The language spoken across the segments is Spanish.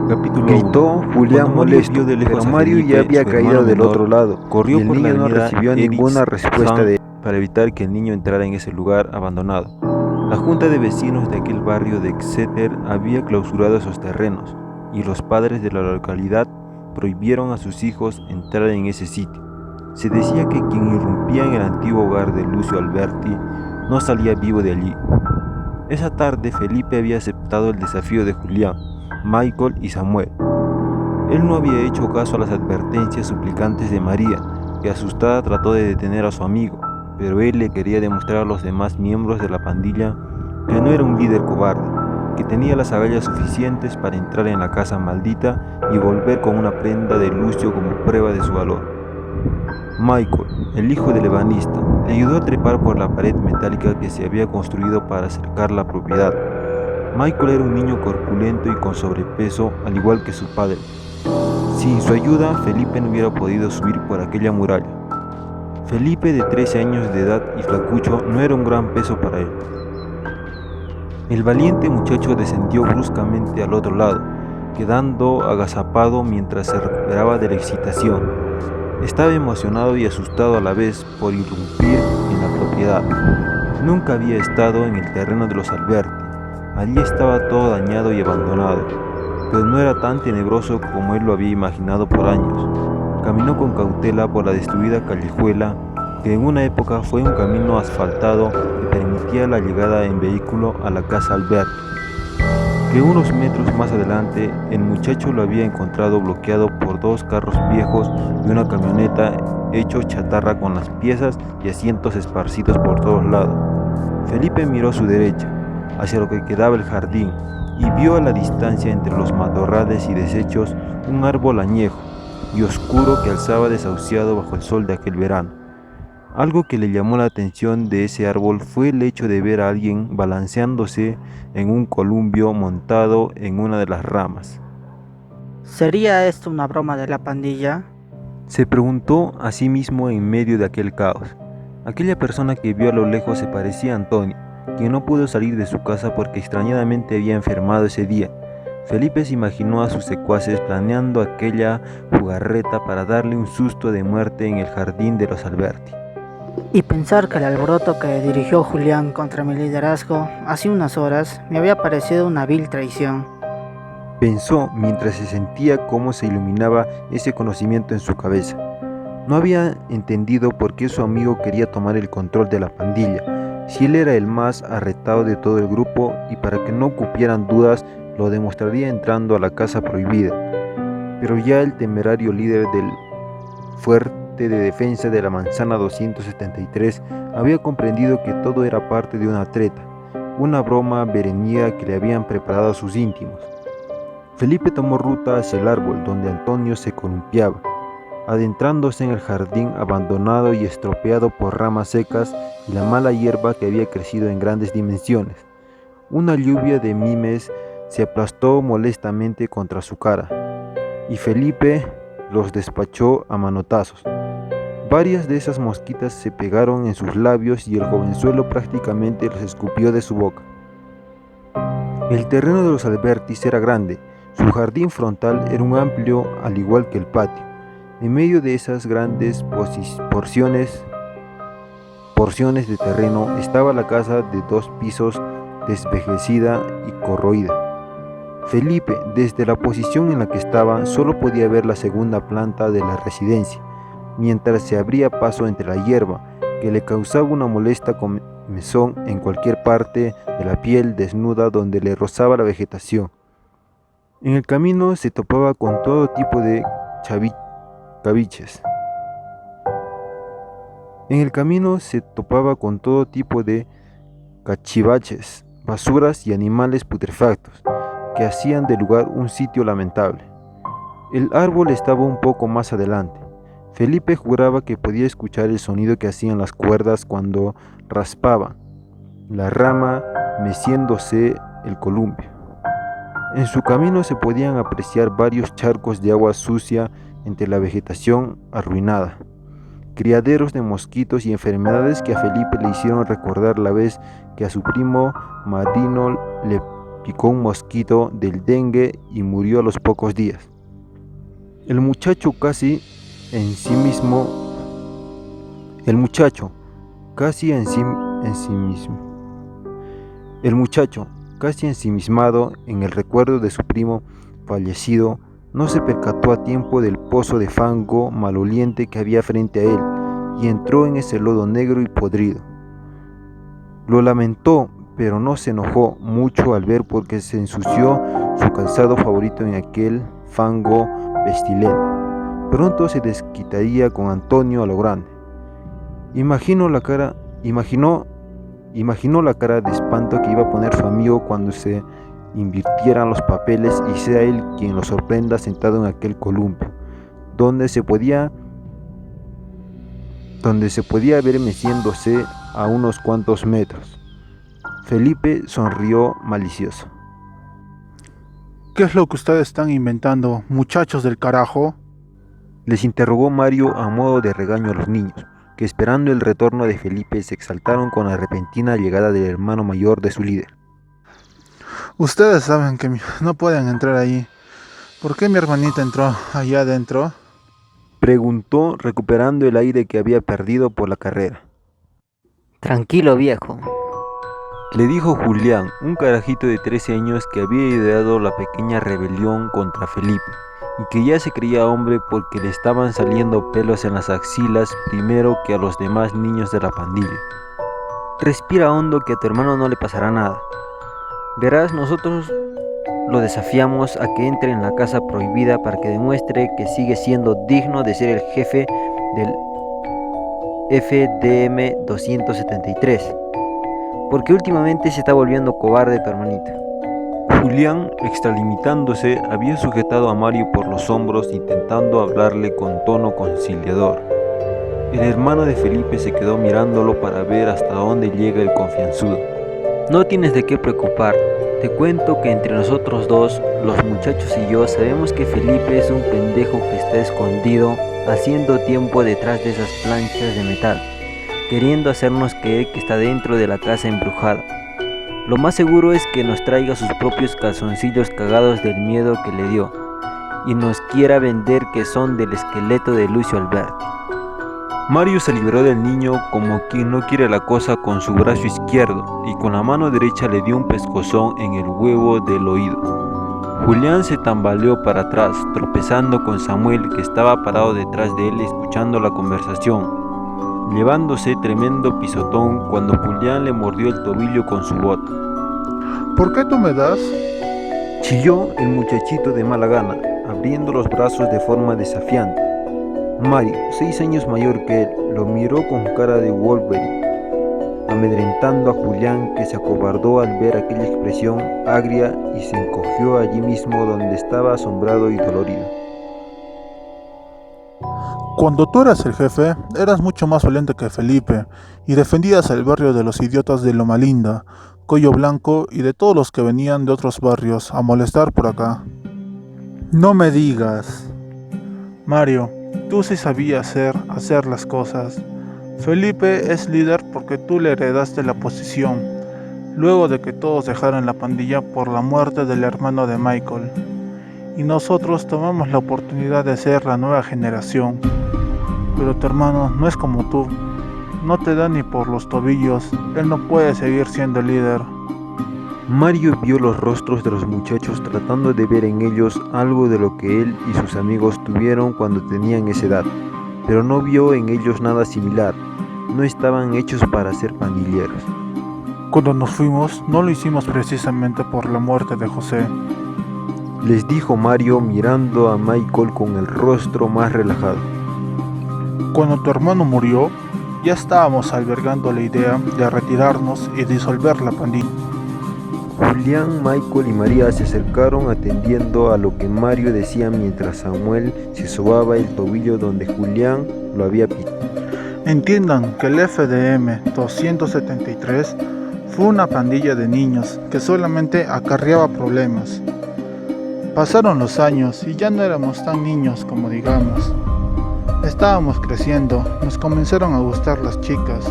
Capítulo 1. Gritó Julián Cuando Mario molesto, vio de lejos pero a Mario Felipe, ya había su caído hermano del menor, otro lado, corrió y el por la niño no avenida recibió ninguna respuesta de él. para evitar que el niño entrara en ese lugar abandonado. La junta de vecinos de aquel barrio de Exeter había clausurado esos terrenos, y los padres de la localidad prohibieron a sus hijos entrar en ese sitio. Se decía que quien irrumpía en el antiguo hogar de Lucio Alberti no salía vivo de allí. Esa tarde Felipe había aceptado el desafío de Julián, Michael y Samuel. Él no había hecho caso a las advertencias suplicantes de María, que asustada trató de detener a su amigo, pero él le quería demostrar a los demás miembros de la pandilla que no era un líder cobarde, que tenía las agallas suficientes para entrar en la casa maldita y volver con una prenda de Lucio como prueba de su valor. Michael, el hijo del ebanista, le ayudó a trepar por la pared metálica que se había construido para cercar la propiedad. Michael era un niño corpulento y con sobrepeso, al igual que su padre. Sin su ayuda, Felipe no hubiera podido subir por aquella muralla. Felipe, de 13 años de edad y flacucho, no era un gran peso para él. El valiente muchacho descendió bruscamente al otro lado, quedando agazapado mientras se recuperaba de la excitación. Estaba emocionado y asustado a la vez por irrumpir en la propiedad. Nunca había estado en el terreno de los Alberti. Allí estaba todo dañado y abandonado, pero no era tan tenebroso como él lo había imaginado por años. Caminó con cautela por la destruida callejuela, que en una época fue un camino asfaltado que permitía la llegada en vehículo a la casa Alberti. Que unos metros más adelante, el muchacho lo había encontrado bloqueado por dos carros viejos y una camioneta hecho chatarra con las piezas y asientos esparcidos por todos lados. Felipe miró a su derecha, hacia lo que quedaba el jardín, y vio a la distancia entre los matorrales y desechos un árbol añejo y oscuro que alzaba desahuciado bajo el sol de aquel verano. Algo que le llamó la atención de ese árbol fue el hecho de ver a alguien balanceándose en un columpio montado en una de las ramas. ¿Sería esto una broma de la pandilla? Se preguntó a sí mismo en medio de aquel caos. Aquella persona que vio a lo lejos se parecía a Antonio, quien no pudo salir de su casa porque extrañadamente había enfermado ese día. Felipe se imaginó a sus secuaces planeando aquella jugarreta para darle un susto de muerte en el jardín de los Alberti. Y pensar que el alboroto que dirigió Julián contra mi liderazgo hace unas horas me había parecido una vil traición. Pensó mientras se sentía cómo se iluminaba ese conocimiento en su cabeza. No había entendido por qué su amigo quería tomar el control de la pandilla, si él era el más arretado de todo el grupo, y para que no cupieran dudas lo demostraría entrando a la casa prohibida. Pero ya el temerario líder del fuerte de defensa de la manzana 273 había comprendido que todo era parte de una treta, una broma veraniega que le habían preparado a sus íntimos. Felipe tomó ruta hacia el árbol donde Antonio se columpiaba, adentrándose en el jardín abandonado y estropeado por ramas secas y la mala hierba que había crecido en grandes dimensiones. Una lluvia de mimes se aplastó molestamente contra su cara, y Felipe los despachó a manotazos. Varias de esas mosquitas se pegaron en sus labios y el jovenzuelo prácticamente los escupió de su boca. El terreno de los Albertis era grande, su jardín frontal era un amplio al igual que el patio. En medio de esas grandes porciones de terreno estaba la casa de 2 pisos desvejecida y corroída. Felipe, desde la posición en la que estaba, solo podía ver la segunda planta de la residencia, mientras se abría paso entre la hierba, que le causaba una molesta comezón en cualquier parte de la piel desnuda donde le rozaba la vegetación. En el camino se topaba con todo tipo de cachivaches, basuras y animales putrefactos, que hacían del lugar un sitio lamentable. El árbol estaba un poco más adelante. Felipe juraba que podía escuchar el sonido que hacían las cuerdas cuando raspaban la rama meciéndose el columpio. En su camino se podían apreciar varios charcos de agua sucia entre la vegetación arruinada, criaderos de mosquitos y enfermedades que a Felipe le hicieron recordar la vez que a su primo Marino le picó un mosquito del dengue y murió a los pocos días. El muchacho casi ensimismado en el recuerdo de su primo fallecido, no se percató a tiempo del pozo de fango maloliente que había frente a él y entró en ese lodo negro y podrido. Lo lamentó, pero no se enojó mucho al ver porque se ensució su calzado favorito en aquel fango pestilente. Pronto se desquitaría con Antonio a lo grande. Imaginó la cara de espanto que iba a poner su amigo cuando se invirtieran los papeles y sea él quien lo sorprenda sentado en aquel columpio, donde se podía ver meciéndose a unos cuantos metros. Felipe sonrió malicioso. ¿Qué es lo que ustedes están inventando, muchachos del carajo? Les interrogó Mario a modo de regaño a los niños, que esperando el retorno de Felipe se exaltaron con la repentina llegada del hermano mayor de su líder. Ustedes saben que no pueden entrar ahí. ¿Por qué mi hermanita entró allá adentro? Preguntó, recuperando el aire que había perdido por la carrera. Tranquilo, viejo. Le dijo Julián, un carajito de 13 años que había ideado la pequeña rebelión contra Felipe y que ya se creía hombre porque le estaban saliendo pelos en las axilas primero que a los demás niños de la pandilla. Respira hondo que a tu hermano no le pasará nada. Verás, nosotros lo desafiamos a que entre en la casa prohibida para que demuestre que sigue siendo digno de ser el jefe del FDM 273, porque últimamente se está volviendo cobarde tu hermanita. Julián, extralimitándose, había sujetado a Mario por los hombros intentando hablarle con tono conciliador. El hermano de Felipe se quedó mirándolo para ver hasta dónde llega el confianzudo. No tienes de qué preocupar. Te cuento que entre nosotros dos, los muchachos y yo, sabemos que Felipe es un pendejo que está escondido haciendo tiempo detrás de esas planchas de metal, queriendo hacernos creer que está dentro de la casa embrujada. Lo más seguro es que nos traiga sus propios calzoncillos cagados del miedo que le dio y nos quiera vender que son del esqueleto de Lucio Alberti. Mario se liberó del niño como quien no quiere la cosa con su brazo izquierdo y con la mano derecha le dio un pescozón en el huevo del oído. Julián se tambaleó para atrás, tropezando con Samuel, que estaba parado detrás de él escuchando la conversación, llevándose tremendo pisotón cuando Julián le mordió el tobillo con su bota. ¿Por qué tú me das? Chilló el muchachito de mala gana, abriendo los brazos de forma desafiante. Mario, 6 años mayor que él, lo miró con cara de Wolverine, amedrentando a Julián, que se acobardó al ver aquella expresión agria y se encogió allí mismo donde estaba asombrado y dolorido. Cuando tú eras el jefe, eras mucho más valiente que Felipe y defendías el barrio de los idiotas de Loma Linda, Cuello Blanco y de todos los que venían de otros barrios a molestar por acá. No me digas. Mario, tú sí sabías hacer las cosas. Felipe es líder porque tú le heredaste la posición, luego de que todos dejaron la pandilla por la muerte del hermano de Michael. Y nosotros tomamos la oportunidad de ser la nueva generación. Pero tu hermano no es como tú. No te da ni por los tobillos. Él no puede seguir siendo líder. Mario vio los rostros de los muchachos tratando de ver en ellos algo de lo que él y sus amigos tuvieron cuando tenían esa edad, pero no vio en ellos nada similar. No estaban hechos para ser pandilleros. Cuando nos fuimos, no lo hicimos precisamente por la muerte de José, les dijo Mario mirando a Michael con el rostro más relajado. Cuando tu hermano murió, ya estábamos albergando la idea de retirarnos y disolver la pandilla. Julián, Michael y María se acercaron atendiendo a lo que Mario decía mientras Samuel se sobaba el tobillo donde Julián lo había pisado. Entiendan que el FDM 273 fue una pandilla de niños que solamente acarreaba problemas. Pasaron los años y ya no éramos tan niños como digamos. Estábamos creciendo, nos comenzaron a gustar las chicas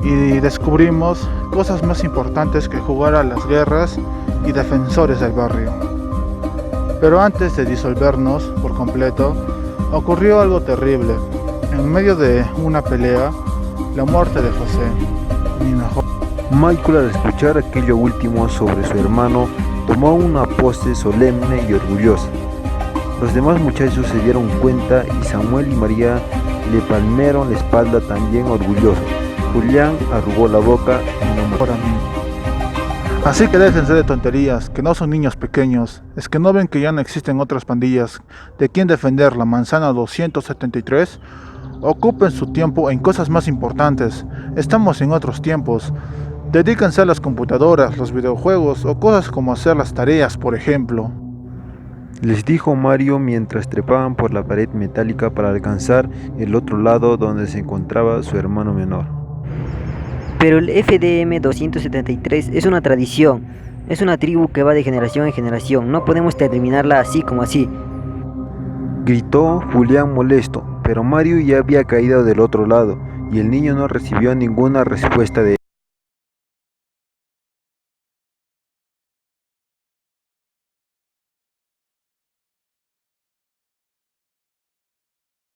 y descubrimos cosas más importantes que jugar a las guerras y defensores del barrio. Pero antes de disolvernos por completo, ocurrió algo terrible. En medio de una pelea, la muerte de José, mi mejor. Michael, al escuchar aquello último sobre su hermano, tomó una pose solemne y orgullosa. Los demás muchachos se dieron cuenta y Samuel y María le palmaron la espalda también orgullosos. Julián arrugó la boca y no mejor a mí. Así que déjense de tonterías, que no son niños pequeños. ¿Es que no ven que ya no existen otras pandillas de quien defender la manzana 273? Ocupen su tiempo en cosas más importantes. Estamos en otros tiempos. Dedíquense a las computadoras, los videojuegos o cosas como hacer las tareas, por ejemplo. Les dijo Mario mientras trepaban por la pared metálica para alcanzar el otro lado donde se encontraba su hermano menor. Pero el FDM 273 es una tradición, es una tribu que va de generación en generación, no podemos terminarla así como así. Gritó Julián molesto, pero Mario ya había caído del otro lado y el niño no recibió ninguna respuesta de él.